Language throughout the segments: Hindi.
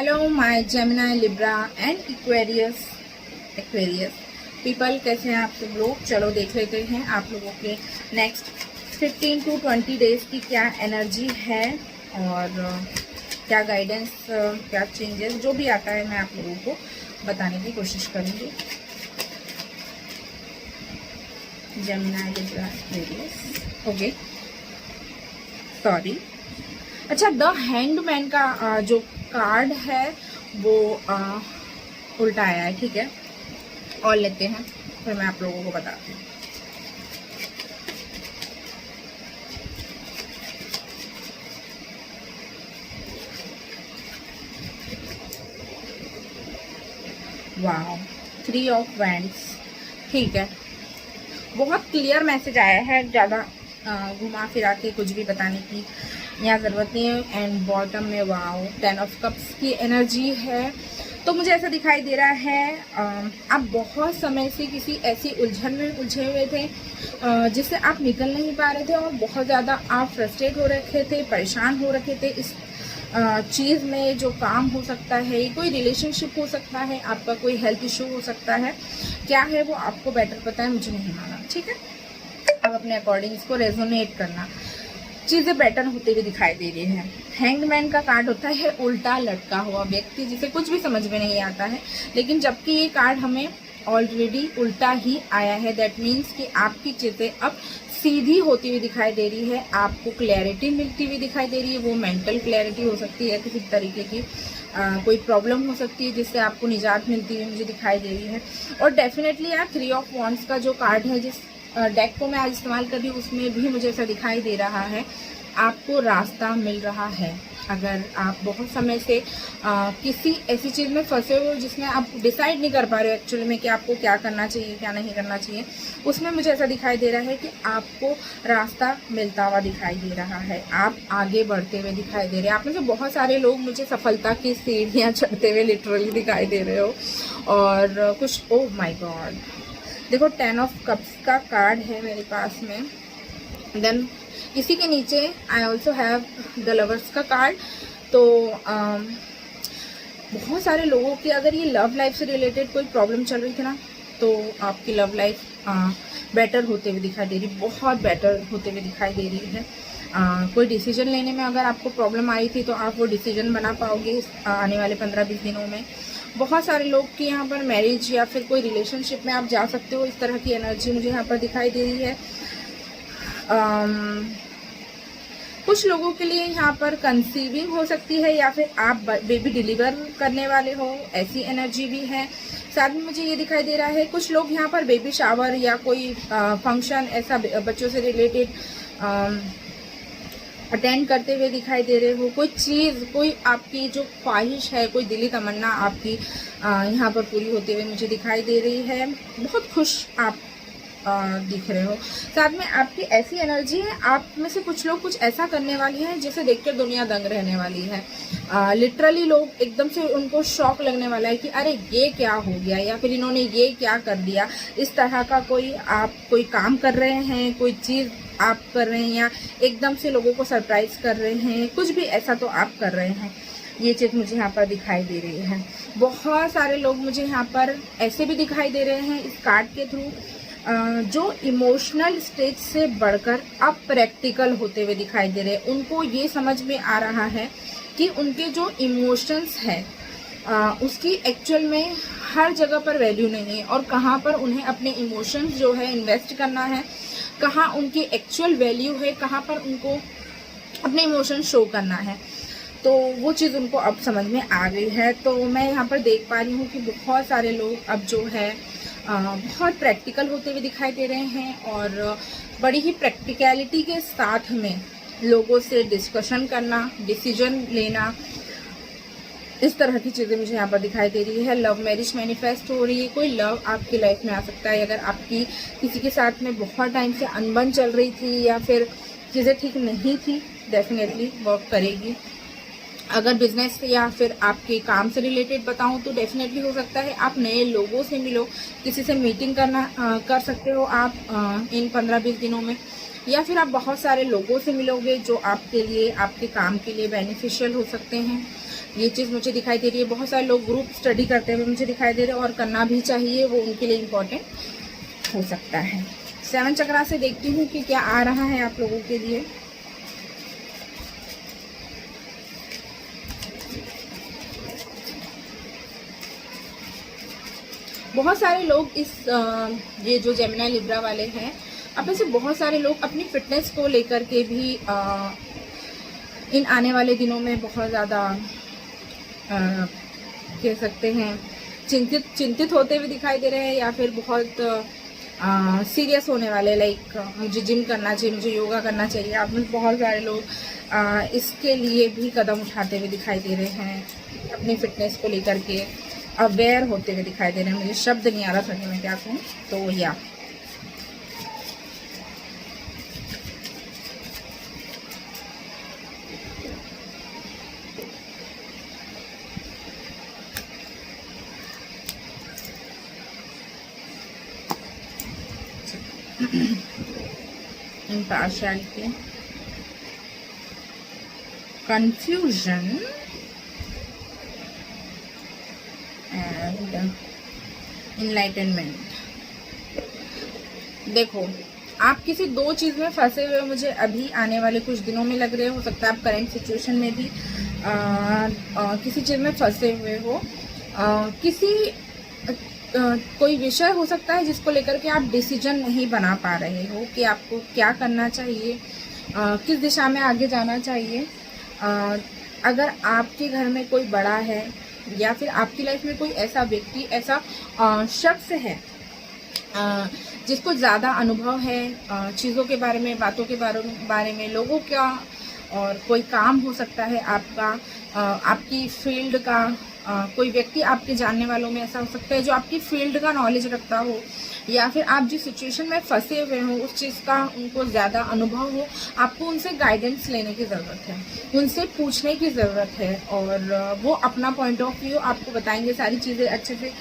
Hello my Gemini, Libra and Aquarius people, कैसे हैं आप सब लोग। चलो देख लेते हैं आप लोगों के नेक्स्ट 15 to 20 डेज की क्या एनर्जी है और क्या गाइडेंस, क्या चेंजेस, जो भी आता है मैं आप लोगों को बताने की कोशिश करूँगी। Gemini, Libra, Aquarius, okay, sorry. अच्छा, द हैंडमैन का जो कार्ड है वो उल्टा आया है, ठीक है। और लेते हैं, फिर मैं आप लोगों को बताती हूँ। वाओ, 3 ऑफ वैंड्स, ठीक है। बहुत क्लियर मैसेज आया है, ज़्यादा घुमा फिरा के कुछ भी बताने की यहाँ ज़रूरत नहीं है। एंड बॉटम में वाओ, 10 ऑफ कप्स की एनर्जी है। तो मुझे ऐसा दिखाई दे रहा है आप बहुत समय से किसी ऐसी उलझन में उलझे हुए थे जिससे आप निकल नहीं पा रहे थे और बहुत ज़्यादा आप फ्रस्ट्रेट हो रखे थे, परेशान हो रखे थे इस चीज़ में। जो काम हो सकता है, कोई रिलेशनशिप हो सकता है, आपका कोई हेल्थ इशू हो सकता है, क्या है वो आपको बेटर पता है, मुझे नहीं माना, ठीक है। अब अपने अकॉर्डिंग इसको रेजोनेट करना। चीज़ें बेटर होते हुए दिखाई दे रही हैं। हैंगमैन का कार्ड होता है उल्टा लटका हुआ व्यक्ति, जिसे कुछ भी समझ में नहीं आता है, लेकिन जबकि ये कार्ड हमें ऑलरेडी उल्टा ही आया है, दैट मीन्स कि आपकी चीज़ें अब सीधी होती हुई दिखाई दे रही है, आपको क्लैरिटी मिलती हुई दिखाई दे रही है। वो मेंटल क्लैरिटी हो सकती है, किसी तरीके की कोई प्रॉब्लम हो सकती है जिससे आपको निजात मिलती हुई मुझे दिखाई दे रही है। और डेफिनेटली यार 3 ऑफ वॉन्ड्स का जो कार्ड है, जिस डेक को मैं आज इस्तेमाल कर रही हूँ, उसमें भी मुझे ऐसा दिखाई दे रहा है आपको रास्ता मिल रहा है। अगर आप बहुत समय से किसी ऐसी चीज़ में फंसे हुए हो जिसमें आप डिसाइड नहीं कर पा रहे हो एक्चुअली में कि आपको क्या करना चाहिए, क्या नहीं करना चाहिए, उसमें मुझे ऐसा दिखाई दे रहा है कि आपको रास्ता मिलता हुआ दिखाई दे रहा है, आप आगे बढ़ते हुए दिखाई दे रहे हैं। आप में से बहुत सारे लोग मुझे सफलता की सीढ़ियाँ चढ़ते हुए लिटरली दिखाई दे रहे हो। और कुछ, ओह माय गॉड, देखो 10 ऑफ कप्स का कार्ड है मेरे पास में। देन इसी के नीचे I also have the lovers का कार्ड। तो बहुत सारे लोगों की अगर ये लव लाइफ से रिलेटेड कोई प्रॉब्लम चल रही थी ना, तो आपकी लव लाइफ बेटर होते हुए दिखाई दे रही, बहुत बेटर होते हुए दिखाई दे रही है। कोई डिसीजन लेने में अगर आपको प्रॉब्लम आई थी तो आप वो डिसीजन बना पाओगे आने वाले 15-20 दिनों में। बहुत सारे लोग की यहाँ पर मैरिज या फिर कोई रिलेशनशिप में आप जा सकते हो, इस तरह की एनर्जी मुझे यहाँ पर दिखाई दे रही है। कुछ लोगों के लिए यहाँ पर कंसीविंग हो सकती है या फिर आप बेबी डिलीवर करने वाले हो, ऐसी एनर्जी भी है। साथ में मुझे ये दिखाई दे रहा है कुछ लोग यहाँ पर बेबी शावर या कोई फंक्शन ऐसा बच्चों से रिलेटेड अटेंड करते हुए दिखाई दे रहे हो। कोई चीज़, कोई आपकी जो ख्वाहिश है, कोई दिली तमन्ना आपकी यहाँ पर पूरी होते हुए मुझे दिखाई दे रही है। बहुत खुश आप दिख रहे हो। साथ में आपकी ऐसी एनर्जी है, आप में से कुछ लोग कुछ ऐसा करने वाले हैं जिसे देखकर दुनिया दंग रहने वाली है। लिटरली लोग एकदम से उनको शॉक लगने वाला है कि अरे ये क्या हो गया, या फिर इन्होंने ये क्या कर दिया। इस तरह का कोई आप कोई काम कर रहे हैं, कोई चीज़ आप कर रहे हैं, या एकदम से लोगों को सरप्राइज कर रहे हैं, कुछ भी ऐसा तो आप कर रहे हैं। ये चीज़ मुझे यहाँ पर दिखाई दे रही है। बहुत सारे लोग मुझे यहाँ पर ऐसे भी दिखाई दे रहे हैं इस कार्ड के थ्रू जो इमोशनल स्टेज से बढ़कर अब प्रैक्टिकल होते हुए दिखाई दे रहे हैं। उनको ये समझ में आ रहा है कि उनके जो इमोशंस है उसकी एक्चुअल में हर जगह पर वैल्यू नहीं है, और कहाँ पर उन्हें अपने इमोशंस जो है इन्वेस्ट करना है, कहाँ उनकी एक्चुअल वैल्यू है, कहाँ पर उनको अपने इमोशंस शो करना है। तो वो चीज़ उनको अब समझ में आ गई है। तो मैं यहाँ पर देख पा रही हूँ कि बहुत सारे लोग अब जो है बहुत प्रैक्टिकल होते हुए दिखाई दे रहे हैं, और बड़ी ही प्रैक्टिकलिटी के साथ में लोगों से डिस्कशन करना, डिसीजन लेना, इस तरह की चीज़ें मुझे यहाँ पर दिखाई दे रही है। लव मैरिज मैनिफेस्ट हो रही है, कोई लव आपकी लाइफ में आ सकता है। अगर आपकी किसी के साथ में बहुत टाइम से अनबन चल रही थी या फिर चीज़ें ठीक नहीं थी, डेफिनेटली वर्क करेगी। अगर बिजनेस या फिर आपके काम से रिलेटेड बताऊं तो डेफिनेटली हो सकता है आप नए लोगों से मिलो, किसी से मीटिंग कर सकते हो आप इन 15-20 दिनों में। या फिर आप बहुत सारे लोगों से मिलोगे जो आपके लिए, आपके काम के लिए बेनिफिशियल हो सकते हैं। ये चीज़ मुझे दिखाई दे रही है। बहुत सारे लोग ग्रुप स्टडी करते हुए मुझे दिखाई दे रहे हैं और करना भी चाहिए, वो उनके लिए इम्पोर्टेंट हो सकता है। 7 चक्रा से देखती हूँ कि क्या आ रहा है आप लोगों के लिए। बहुत सारे लोग ये जो जेमिनी लिब्रा वाले हैं, अब में से बहुत सारे लोग अपनी फिटनेस को लेकर के भी इन आने वाले दिनों में बहुत ज़्यादा कह सकते हैं चिंतित होते हुए दिखाई दे रहे हैं, या फिर बहुत सीरियस होने वाले, लाइक मुझे जिम करना चाहिए, मुझे योगा करना चाहिए। आप में बहुत सारे लोग इसके लिए भी कदम उठाते हुए दिखाई दे रहे हैं, अपनी फिटनेस को लेकर के अवेयर होते हुए दिखाई दे रहे हैं। मुझे शब्द नहीं आ रहा था कि मैं क्या कहूँ, तो या impartiality, confusion and enlightenment। देखो, आप किसी 2 चीज़ में फंसे हुए मुझे अभी आने वाले कुछ दिनों में लग रहे हो सकता है आप करंट सिचुएशन में भी किसी चीज़ में फंसे हुए हो। कोई विषय हो सकता है जिसको लेकर के आप डिसीजन नहीं बना पा रहे हो कि आपको क्या करना चाहिए, किस दिशा में आगे जाना चाहिए। अगर आपके घर में कोई बड़ा है या फिर आपकी लाइफ में कोई ऐसा व्यक्ति, ऐसा शख्स है जिसको ज़्यादा अनुभव है चीज़ों के बारे में, बातों के बारे में, लोगों का, और कोई काम हो सकता है आपका, आपकी फील्ड का, कोई व्यक्ति आपके जानने वालों में ऐसा हो सकता है जो आपकी फील्ड का नॉलेज रखता हो, या फिर आप जिस सिचुएशन में फंसे हुए हो उस चीज़ का उनको ज़्यादा अनुभव हो। आपको उनसे गाइडेंस लेने की ज़रूरत है, उनसे पूछने की ज़रूरत है, और वो अपना पॉइंट ऑफ व्यू आपको बताएंगे, सारी चीज़ें अच्छे से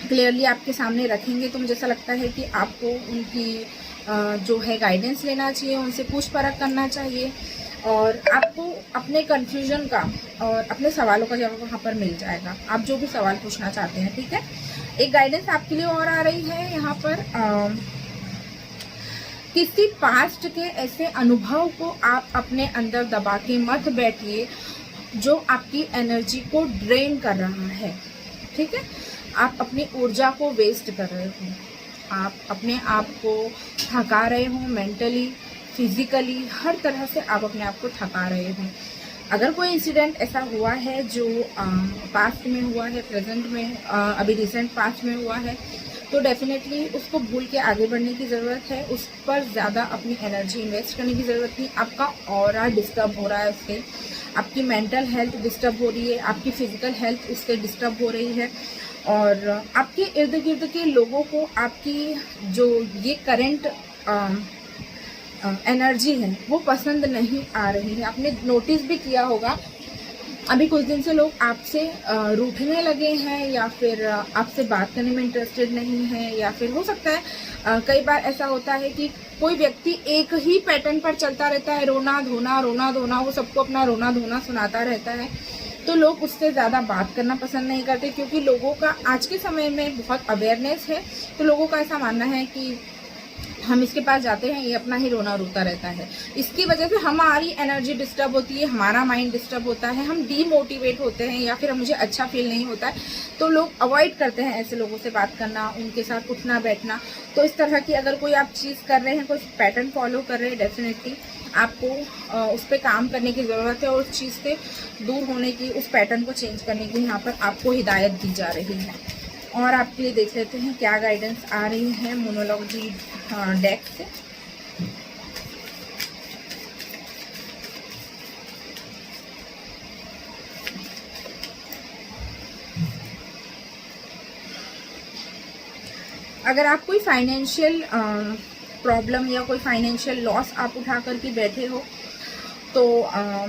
क्लियरली आपके सामने रखेंगे। तो मुझे ऐसा लगता है कि आपको उनकी जो है गाइडेंस लेना चाहिए, उनसे पूछ परख करना चाहिए, और आपको अपने कन्फ्यूजन का और अपने सवालों का जवाब वहाँ पर मिल जाएगा, आप जो भी सवाल पूछना चाहते हैं। ठीक है, एक गाइडेंस आपके लिए और आ रही है यहाँ पर। किसी पास्ट के ऐसे अनुभव को आप अपने अंदर दबा के मत बैठिए जो आपकी एनर्जी को ड्रेन कर रहा है। ठीक है, आप अपनी ऊर्जा को वेस्ट कर रहे हो, आप अपने आप को थका रहे हो, मेंटली, फिजिकली, हर तरह से आप अपने आप को थका रहे हो। अगर कोई इंसिडेंट ऐसा हुआ है जो पास्ट में हुआ है, प्रेजेंट में, अभी रिसेंट पास्ट में हुआ है, तो डेफिनेटली उसको भूल के आगे बढ़ने की ज़रूरत है, उस पर ज़्यादा अपनी एनर्जी इन्वेस्ट करने की ज़रूरत नहीं। आपका ऑरा डिस्टर्ब हो रहा है उससे, आपकी मेंटल हेल्थ डिस्टर्ब हो रही है, आपकी फिजिकल हेल्थ उससे डिस्टर्ब हो रही है, और आपके इर्द गिर्द के लोगों को आपकी जो ये करंट एनर्जी है वो पसंद नहीं आ रही है। आपने नोटिस भी किया होगा अभी कुछ दिन से लोग आपसे रूठने लगे हैं, या फिर आपसे बात करने में इंटरेस्टेड नहीं है, या फिर हो सकता है कई बार ऐसा होता है कि कोई व्यक्ति एक ही पैटर्न पर चलता रहता है, रोना धोना रोना धोना, वो सबको अपना रोना धोना सुनाता रहता है। तो लोग उससे ज़्यादा बात करना पसंद नहीं करते, क्योंकि लोगों का आज के समय में बहुत अवेयरनेस है। तो लोगों का ऐसा मानना है कि हम इसके पास जाते हैं, ये अपना ही रोना रोता रहता है, इसकी वजह से हमारी एनर्जी डिस्टर्ब होती है, हमारा माइंड डिस्टर्ब होता है, हम डीमोटिवेट होते हैं, या फिर मुझे अच्छा फील नहीं होता है। तो लोग अवॉइड करते हैं ऐसे लोगों से बात करना, उनके साथ उठना बैठना। तो इस तरह की अगर कोई आप चीज़ कर रहे हैं, कोई पैटर्न फॉलो कर रहे हैं, डेफिनेटली आपको उस पर काम करने की ज़रूरत है, और उस चीज़ से दूर होने की, उस पैटर्न को चेंज करने की यहाँ पर आपको हिदायत दी जा रही है। और आपके लिए देख लेते हैं क्या गाइडेंस आ रही है मोनोलॉजी डेक से। अगर आप कोई फाइनेंशियल प्रॉब्लम या कोई फाइनेंशियल लॉस आप उठा करके बैठे हो, तो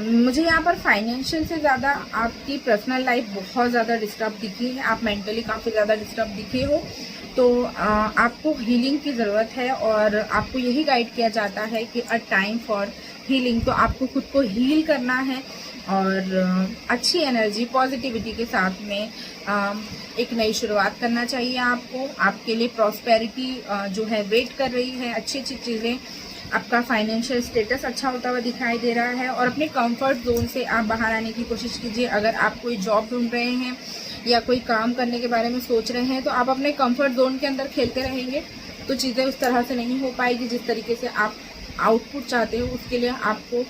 मुझे यहाँ पर फाइनेंशियल से ज़्यादा आपकी पर्सनल लाइफ बहुत ज़्यादा डिस्टर्ब दिखी है। आप मेंटली काफ़ी ज़्यादा डिस्टर्ब दिखे हो, तो आपको हीलिंग की ज़रूरत है और आपको यही गाइड किया जाता है कि अ टाइम फॉर हीलिंग। तो आपको खुद को हील करना है और अच्छी एनर्जी पॉजिटिविटी के साथ में एक नई शुरुआत करना चाहिए आपको। आपके लिए प्रॉस्पेरिटी जो है वेट कर रही है, अच्छी अच्छी चीज़ें, आपका फाइनेंशियल स्टेटस अच्छा होता हुआ दिखाई दे रहा है। और अपने कंफर्ट जोन से आप बाहर आने की कोशिश कीजिए। अगर आप कोई जॉब ढूंढ रहे हैं या कोई काम करने के बारे में सोच रहे हैं तो आप अपने कंफर्ट जोन के अंदर खेलते रहेंगे तो चीज़ें उस तरह से नहीं हो पाएगी जिस तरीके से आप आउटपुट चाहते हो। उसके लिए आपको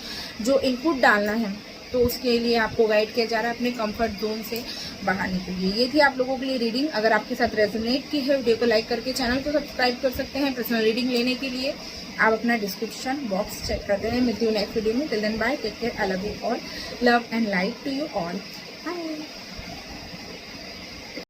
जो इनपुट डालना है तो उसके लिए आपको गाइड किया जा रहा है अपने कंफर्ट जोन से बाहर निकलिए। ये थी आप लोगों के लिए रीडिंग। अगर आपके साथ रेजोनेट की है वीडियो को लाइक करके चैनल को सब्सक्राइब कर सकते हैं। पर्सनल रीडिंग लेने के लिए आप अपना डिस्क्रिप्शन बॉक्स चेक करते हैं। मिलती हूँ नेक्स्ट वीडियो में। Till then bye, take care, I love you all, love and light to you all, bye.